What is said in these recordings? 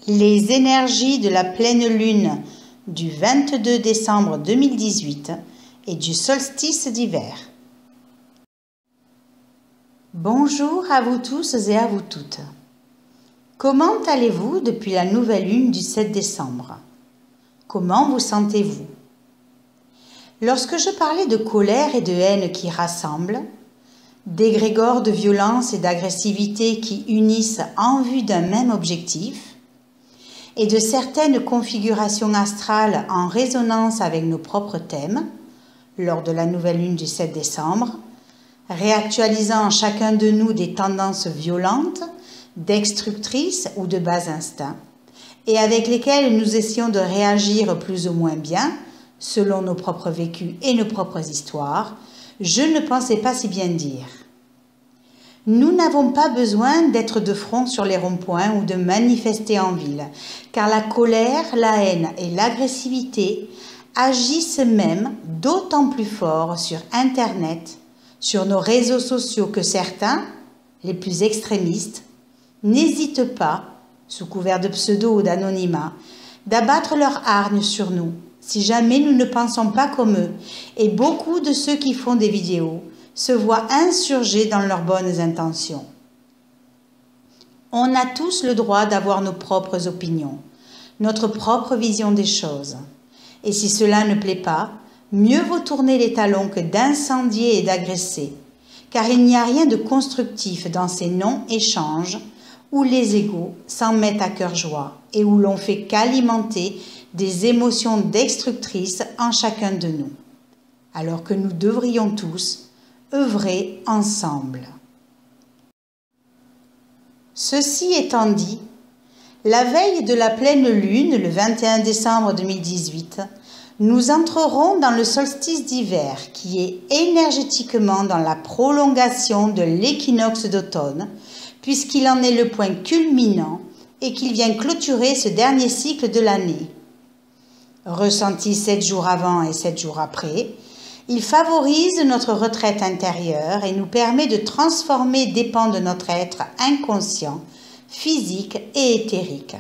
Les énergies de la pleine lune du 22 décembre 2018 et du solstice d'hiver. Bonjour à vous tous et à vous toutes. Comment allez-vous depuis la nouvelle lune du 7 décembre? Comment vous sentez-vous? Lorsque je parlais de colère et de haine qui rassemblent, d'égrégores de violence et d'agressivité qui unissent en vue d'un même objectif, et de certaines configurations astrales en résonance avec nos propres thèmes, lors de la nouvelle lune du 7 décembre, réactualisant en chacun de nous des tendances violentes, destructrices ou de bas instincts, et avec lesquelles nous essayons de réagir plus ou moins bien, selon nos propres vécus et nos propres histoires, je ne pensais pas si bien dire. Nous n'avons pas besoin d'être de front sur les ronds-points ou de manifester en ville, car la colère, la haine et l'agressivité agissent même d'autant plus fort sur Internet, sur nos réseaux sociaux que certains, les plus extrémistes, n'hésitent pas, sous couvert de pseudo ou d'anonymat, d'abattre leur hargne sur nous, si jamais nous ne pensons pas comme eux, et beaucoup de ceux qui font des vidéos se voient insurgés dans leurs bonnes intentions. On a tous le droit d'avoir nos propres opinions, notre propre vision des choses. Et si cela ne plaît pas, mieux vaut tourner les talons que d'incendier et d'agresser, car il n'y a rien de constructif dans ces non-échanges où les égos s'en mettent à cœur joie et où l'on fait qu'alimenter des émotions destructrices en chacun de nous, alors que nous devrions tous œuvrer ensemble. Ceci étant dit, la veille de la pleine lune, le 21 décembre 2018, nous entrerons dans le solstice d'hiver qui est énergétiquement dans la prolongation de l'équinoxe d'automne, puisqu'il en est le point culminant et qu'il vient clôturer ce dernier cycle de l'année. Ressenti 7 jours avant et 7 jours après, il favorise notre retraite intérieure et nous permet de transformer des pans de notre être inconscient, physique et éthérique.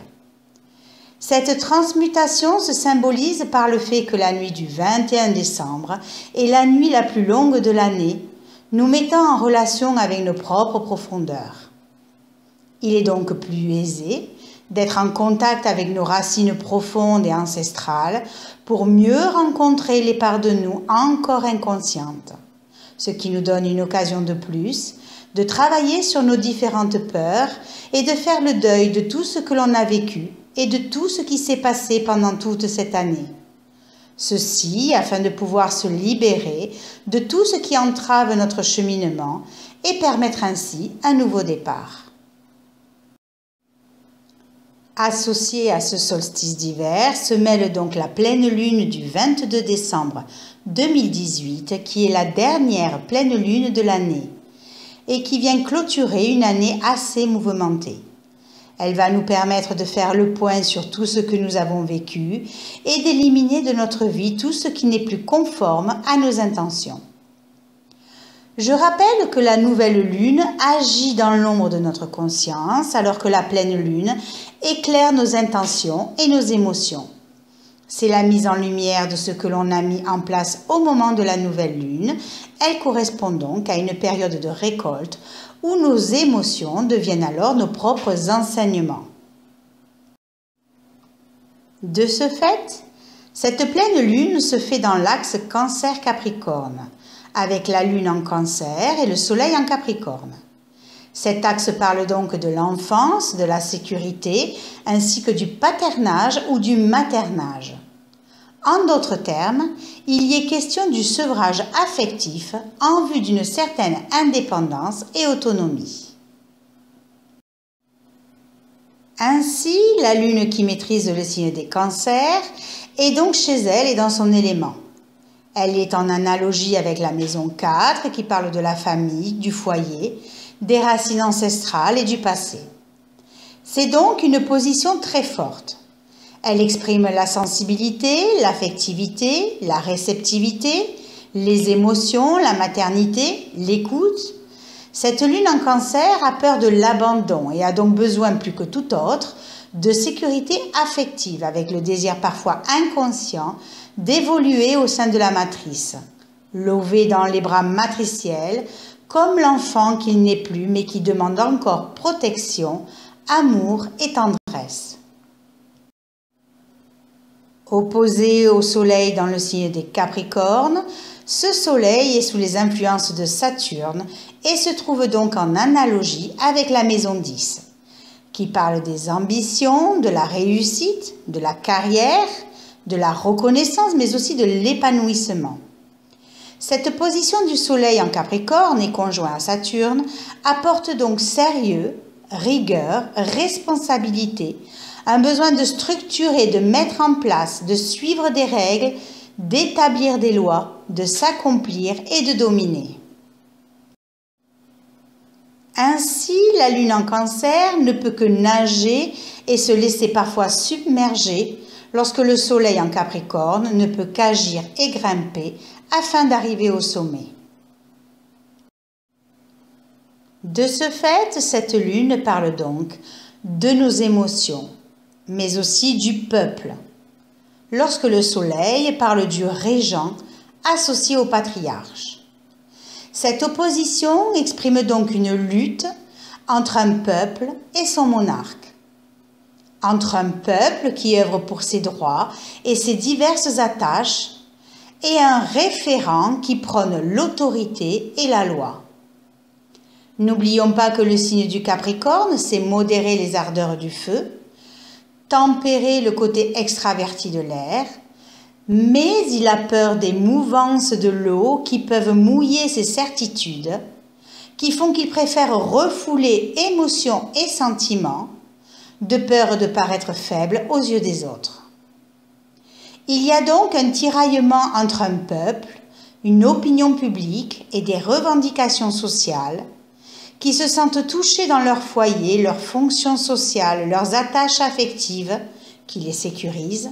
Cette transmutation se symbolise par le fait que la nuit du 21 décembre est la nuit la plus longue de l'année, nous mettant en relation avec nos propres profondeurs. Il est donc plus aisé d'être en contact avec nos racines profondes et ancestrales pour mieux rencontrer les parts de nous encore inconscientes, ce qui nous donne une occasion de plus de travailler sur nos différentes peurs et de faire le deuil de tout ce que l'on a vécu et de tout ce qui s'est passé pendant toute cette année. Ceci afin de pouvoir se libérer de tout ce qui entrave notre cheminement et permettre ainsi un nouveau départ. Associée à ce solstice d'hiver se mêle donc la pleine lune du 22 décembre 2018 qui est la dernière pleine lune de l'année et qui vient clôturer une année assez mouvementée. Elle va nous permettre de faire le point sur tout ce que nous avons vécu et d'éliminer de notre vie tout ce qui n'est plus conforme à nos intentions. Je rappelle que la nouvelle lune agit dans l'ombre de notre conscience alors que la pleine lune éclaire nos intentions et nos émotions. C'est la mise en lumière de ce que l'on a mis en place au moment de la nouvelle lune. Elle correspond donc à une période de récolte où nos émotions deviennent alors nos propres enseignements. De ce fait, cette pleine lune se fait dans l'axe Cancer-Capricorne, avec la lune en Cancer et le soleil en Capricorne. Cet axe parle donc de l'enfance, de la sécurité, ainsi que du paternage ou du maternage. En d'autres termes, il y est question du sevrage affectif en vue d'une certaine indépendance et autonomie. Ainsi, la lune qui maîtrise le signe des cancers est donc chez elle et dans son élément. Elle est en analogie avec la maison 4 qui parle de la famille, du foyer, des racines ancestrales et du passé. C'est donc une position très forte. Elle exprime la sensibilité, l'affectivité, la réceptivité, les émotions, la maternité, l'écoute. Cette lune en Cancer a peur de l'abandon et a donc besoin plus que tout autre de sécurité affective avec le désir parfois inconscient d'évoluer au sein de la matrice, lové dans les bras matriciels comme l'enfant qu'il n'est plus mais qui demande encore protection, amour et tendresse. Opposé au soleil dans le signe des Capricornes, ce soleil est sous les influences de Saturne et se trouve donc en analogie avec la maison 10, qui parle des ambitions, de la réussite, de la carrière, de la reconnaissance, mais aussi de l'épanouissement. Cette position du soleil en Capricorne et conjoint à Saturne apporte donc sérieux, rigueur, responsabilité, un besoin de structurer, de mettre en place, de suivre des règles, d'établir des lois, de s'accomplir et de dominer. Ainsi, la lune en Cancer ne peut que nager et se laisser parfois submerger lorsque le soleil en Capricorne ne peut qu'agir et grimper afin d'arriver au sommet. De ce fait, cette lune parle donc de nos émotions, mais aussi du peuple, lorsque le soleil parle du régent associé au patriarche. Cette opposition exprime donc une lutte entre un peuple et son monarque, entre un peuple qui œuvre pour ses droits et ses diverses attaches et un référent qui prône l'autorité et la loi. N'oublions pas que le signe du Capricorne, c'est modérer les ardeurs du feu, tempérer le côté extraverti de l'air, mais il a peur des mouvances de l'eau qui peuvent mouiller ses certitudes, qui font qu'il préfère refouler émotions et sentiments, de peur de paraître faible aux yeux des autres. Il y a donc un tiraillement entre un peuple, une opinion publique et des revendications sociales qui se sentent touchés dans leur foyer, leurs fonctions sociales, leurs attaches affectives qui les sécurisent,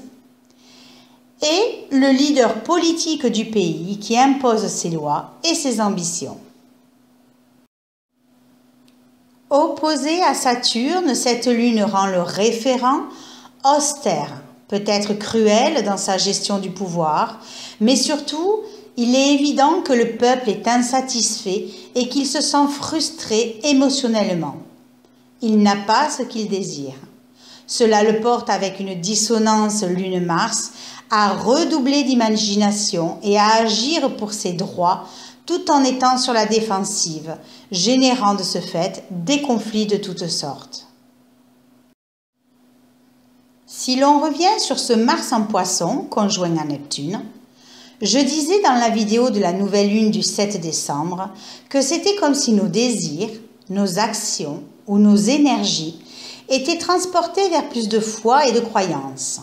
et le leader politique du pays qui impose ses lois et ses ambitions. Opposée à Saturne, cette lune rend le référent austère, peut-être cruel dans sa gestion du pouvoir, mais surtout, il est évident que le peuple est insatisfait et qu'il se sent frustré émotionnellement. Il n'a pas ce qu'il désire. Cela le porte avec une dissonance Lune-Mars à redoubler d'imagination et à agir pour ses droits tout en étant sur la défensive, générant de ce fait des conflits de toutes sortes. Si l'on revient sur ce Mars en Poisson, conjoint à Neptune, je disais dans la vidéo de la nouvelle lune du 7 décembre que c'était comme si nos désirs, nos actions ou nos énergies étaient transportés vers plus de foi et de croyance.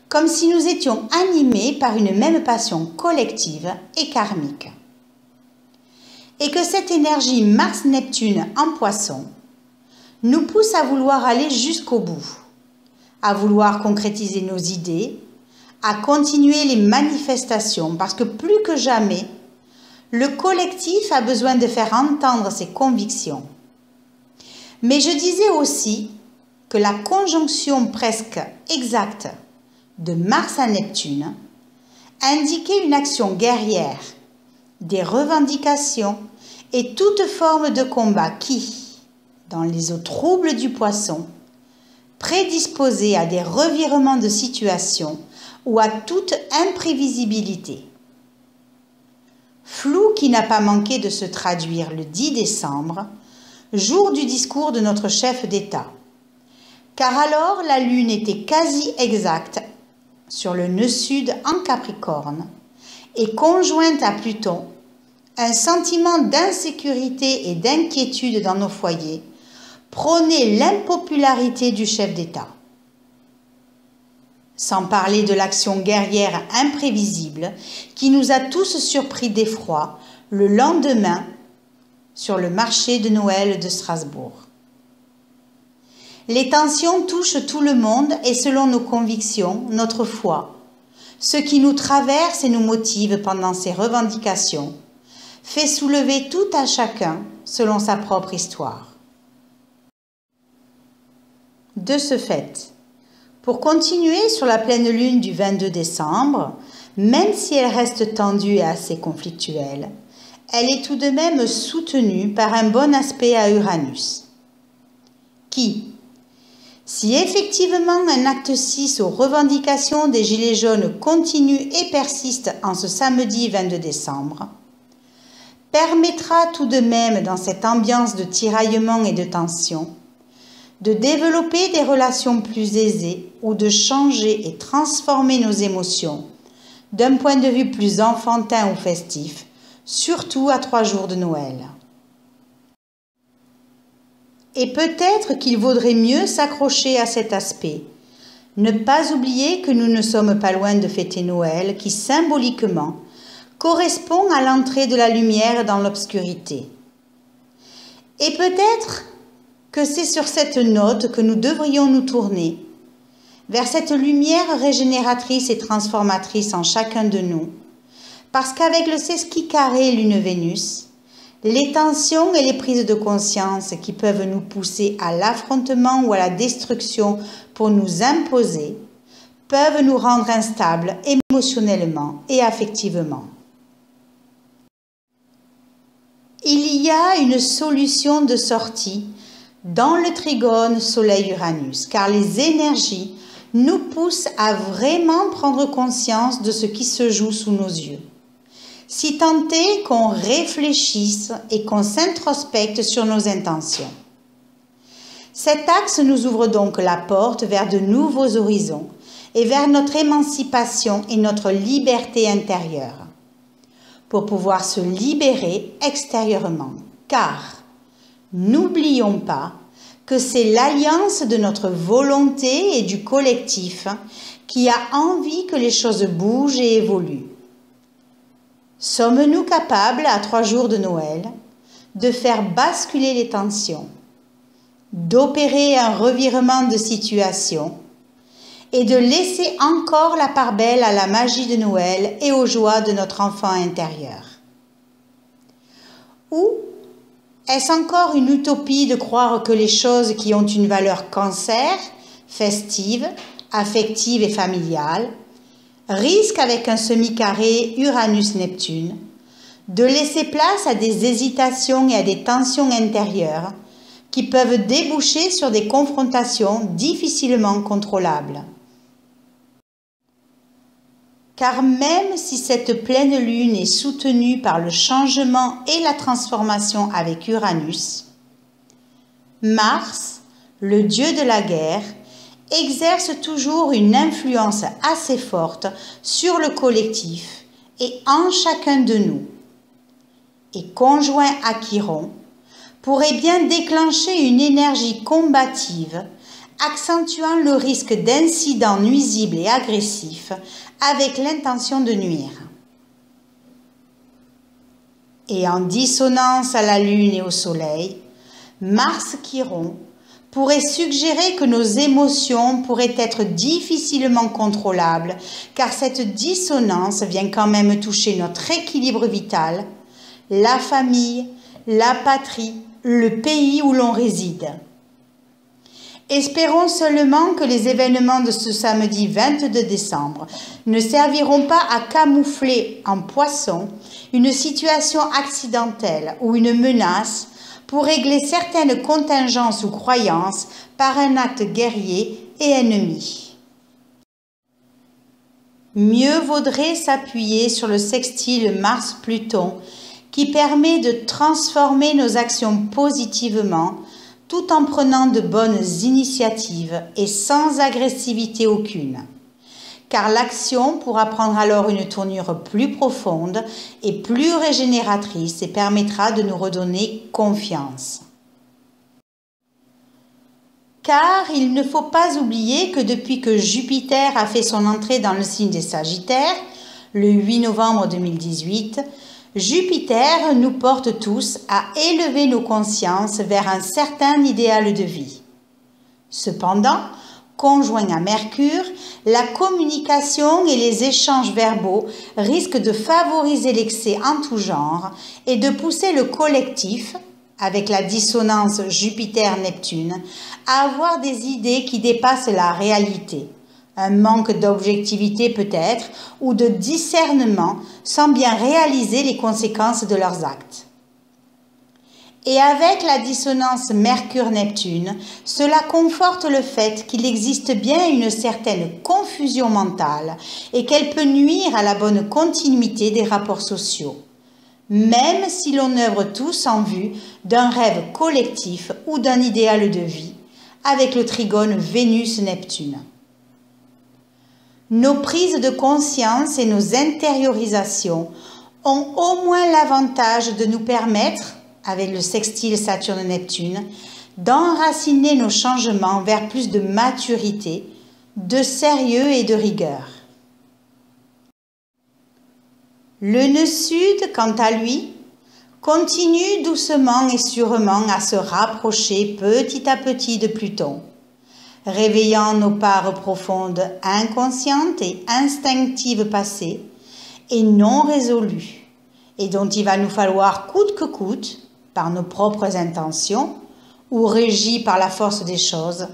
Comme si nous étions animés par une même passion collective et karmique. Et que cette énergie Mars-Neptune en Poisson nous pousse à vouloir aller jusqu'au bout, à vouloir concrétiser nos idées, à continuer les manifestations parce que plus que jamais, le collectif a besoin de faire entendre ses convictions. Mais je disais aussi que la conjonction presque exacte de Mars à Neptune indiquait une action guerrière, des revendications et toute forme de combat qui, dans les eaux troubles du Poisson, prédisposait à des revirements de situation ou à toute imprévisibilité. Flou qui n'a pas manqué de se traduire le 10 décembre, jour du discours de notre chef d'État. Car alors la lune était quasi exacte sur le nœud sud en Capricorne et conjointe à Pluton, un sentiment d'insécurité et d'inquiétude dans nos foyers prônait l'impopularité du chef d'État. Sans parler de l'action guerrière imprévisible qui nous a tous surpris d'effroi le lendemain sur le marché de Noël de Strasbourg. Les tensions touchent tout le monde et selon nos convictions, notre foi, ce qui nous traverse et nous motive pendant ces revendications, fait soulever tout à chacun selon sa propre histoire. De ce fait, pour continuer sur la pleine lune du 22 décembre, même si elle reste tendue et assez conflictuelle, elle est tout de même soutenue par un bon aspect à Uranus, qui, si effectivement un acte 6 aux revendications des Gilets jaunes continue et persiste en ce samedi 22 décembre, permettra tout de même dans cette ambiance de tiraillement et de tension, de développer des relations plus aisées ou de changer et transformer nos émotions d'un point de vue plus enfantin ou festif, surtout à 3 jours de Noël. Et peut-être qu'il vaudrait mieux s'accrocher à cet aspect, ne pas oublier que nous ne sommes pas loin de fêter Noël qui symboliquement correspond à l'entrée de la lumière dans l'obscurité. Et peut-être que c'est sur cette note que nous devrions nous tourner, vers cette lumière régénératrice et transformatrice en chacun de nous, parce qu'avec le sesqui carré Lune-Vénus, les tensions et les prises de conscience qui peuvent nous pousser à l'affrontement ou à la destruction pour nous imposer, peuvent nous rendre instables émotionnellement et affectivement. Il y a une solution de sortie dans le trigone Soleil-Uranus, car les énergies nous poussent à vraiment prendre conscience de ce qui se joue sous nos yeux. Si tant est qu'on réfléchisse et qu'on s'introspecte sur nos intentions. Cet axe nous ouvre donc la porte vers de nouveaux horizons et vers notre émancipation et notre liberté intérieure, pour pouvoir se libérer extérieurement, car n'oublions pas que c'est l'alliance de notre volonté et du collectif qui a envie que les choses bougent et évoluent. Sommes-nous capables, à 3 jours de Noël, de faire basculer les tensions, d'opérer un revirement de situation et de laisser encore la part belle à la magie de Noël et aux joies de notre enfant intérieur? Ou est-ce encore une utopie de croire que les choses qui ont une valeur cancer, festive, affective et familiale, risquent avec un semi-carré Uranus-Neptune de laisser place à des hésitations et à des tensions intérieures qui peuvent déboucher sur des confrontations difficilement contrôlables? Car même si cette pleine lune est soutenue par le changement et la transformation avec Uranus, Mars, le dieu de la guerre, exerce toujours une influence assez forte sur le collectif et en chacun de nous. Et conjoint à Chiron, pourrait bien déclencher une énergie combative, accentuant le risque d'incidents nuisibles et agressifs avec l'intention de nuire. Et en dissonance à la Lune et au Soleil, Mars-Chiron pourrait suggérer que nos émotions pourraient être difficilement contrôlables, car cette dissonance vient quand même toucher notre équilibre vital, la famille, la patrie, le pays où l'on réside. Espérons seulement que les événements de ce samedi 22 décembre ne serviront pas à camoufler en Poisson une situation accidentelle ou une menace pour régler certaines contingences ou croyances par un acte guerrier et ennemi. Mieux vaudrait s'appuyer sur le sextile Mars-Pluton qui permet de transformer nos actions positivement tout en prenant de bonnes initiatives et sans agressivité aucune. Car l'action pourra prendre alors une tournure plus profonde et plus régénératrice et permettra de nous redonner confiance. Car il ne faut pas oublier que depuis que Jupiter a fait son entrée dans le signe des Sagittaires, le 8 novembre 2018, Jupiter nous porte tous à élever nos consciences vers un certain idéal de vie. Cependant, conjoint à Mercure, la communication et les échanges verbaux risquent de favoriser l'excès en tout genre et de pousser le collectif, avec la dissonance Jupiter-Neptune, à avoir des idées qui dépassent la réalité, un manque d'objectivité peut-être, ou de discernement, sans bien réaliser les conséquences de leurs actes. Et avec la dissonance Mercure-Neptune, cela conforte le fait qu'il existe bien une certaine confusion mentale et qu'elle peut nuire à la bonne continuité des rapports sociaux, même si l'on œuvre tous en vue d'un rêve collectif ou d'un idéal de vie, avec le trigone Vénus-Neptune. Nos prises de conscience et nos intériorisations ont au moins l'avantage de nous permettre, avec le sextile Saturne-Neptune, d'enraciner nos changements vers plus de maturité, de sérieux et de rigueur. Le nœud sud, quant à lui, continue doucement et sûrement à se rapprocher petit à petit de Pluton, réveillant nos parts profondes inconscientes et instinctives passées et non résolues, et dont il va nous falloir coûte que coûte, par nos propres intentions ou régis par la force des choses,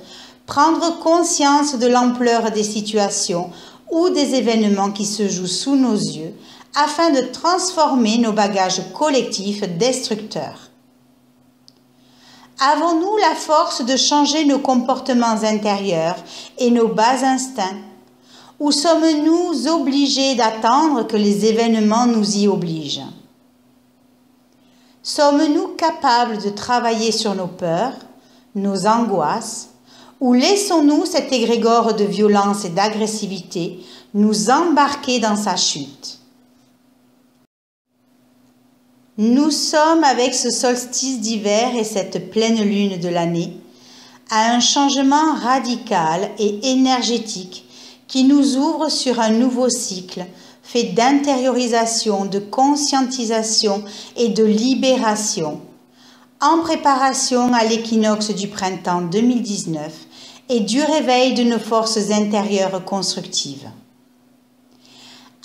prendre conscience de l'ampleur des situations ou des événements qui se jouent sous nos yeux afin de transformer nos bagages collectifs destructeurs. Avons-nous la force de changer nos comportements intérieurs et nos bas instincts, ou sommes-nous obligés d'attendre que les événements nous y obligent? Sommes-nous capables de travailler sur nos peurs, nos angoisses, ou laissons-nous cet égrégore de violence et d'agressivité nous embarquer dans sa chute? Nous sommes, avec ce solstice d'hiver et cette pleine lune de l'année, à un changement radical et énergétique qui nous ouvre sur un nouveau cycle fait d'intériorisation, de conscientisation et de libération, en préparation à l'équinoxe du printemps 2019 et du réveil de nos forces intérieures constructives.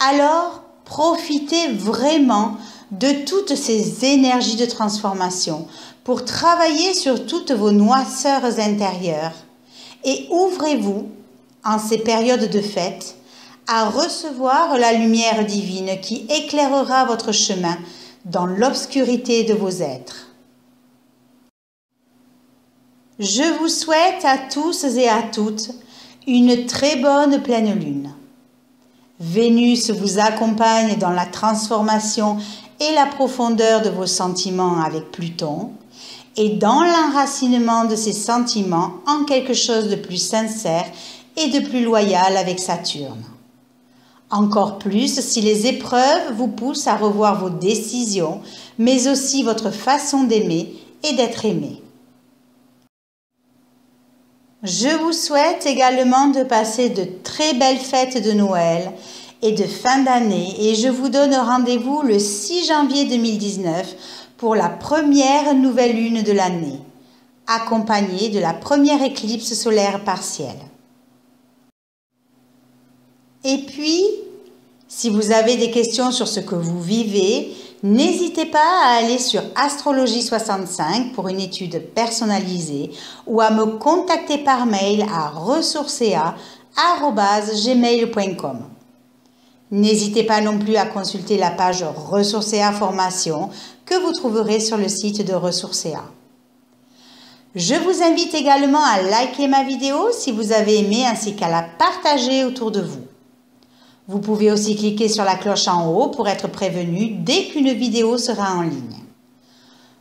Alors, profitez vraiment de toutes ces énergies de transformation pour travailler sur toutes vos noirceurs intérieures et ouvrez-vous, en ces périodes de fête, à recevoir la lumière divine qui éclairera votre chemin dans l'obscurité de vos êtres. Je vous souhaite à tous et à toutes une très bonne pleine lune. Vénus vous accompagne dans la transformation et la profondeur de vos sentiments avec Pluton et dans l'enracinement de ces sentiments en quelque chose de plus sincère et de plus loyal avec Saturne. Encore plus si les épreuves vous poussent à revoir vos décisions, mais aussi votre façon d'aimer et d'être aimé. Je vous souhaite également de passer de très belles fêtes de Noël et de fin d'année et je vous donne rendez-vous le 6 janvier 2019 pour la première nouvelle lune de l'année, accompagnée de la première éclipse solaire partielle. Et puis, si vous avez des questions sur ce que vous vivez, n'hésitez pas à aller sur Astrologie 65 pour une étude personnalisée ou à me contacter par mail à ressourcea@gmail.com. N'hésitez pas non plus à consulter la page Ressourcea Formation que vous trouverez sur le site de Ressourcea. Je vous invite également à liker ma vidéo si vous avez aimé ainsi qu'à la partager autour de vous. Vous pouvez aussi cliquer sur la cloche en haut pour être prévenu dès qu'une vidéo sera en ligne.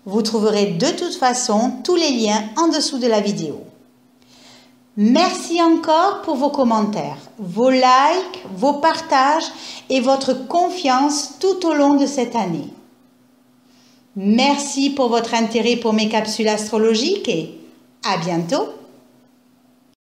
Vous trouverez de toute façon tous les liens en dessous de la vidéo. Merci encore pour vos commentaires, vos likes, vos partages et votre confiance tout au long de cette année. Merci pour votre intérêt pour mes capsules astrologiques et à bientôt!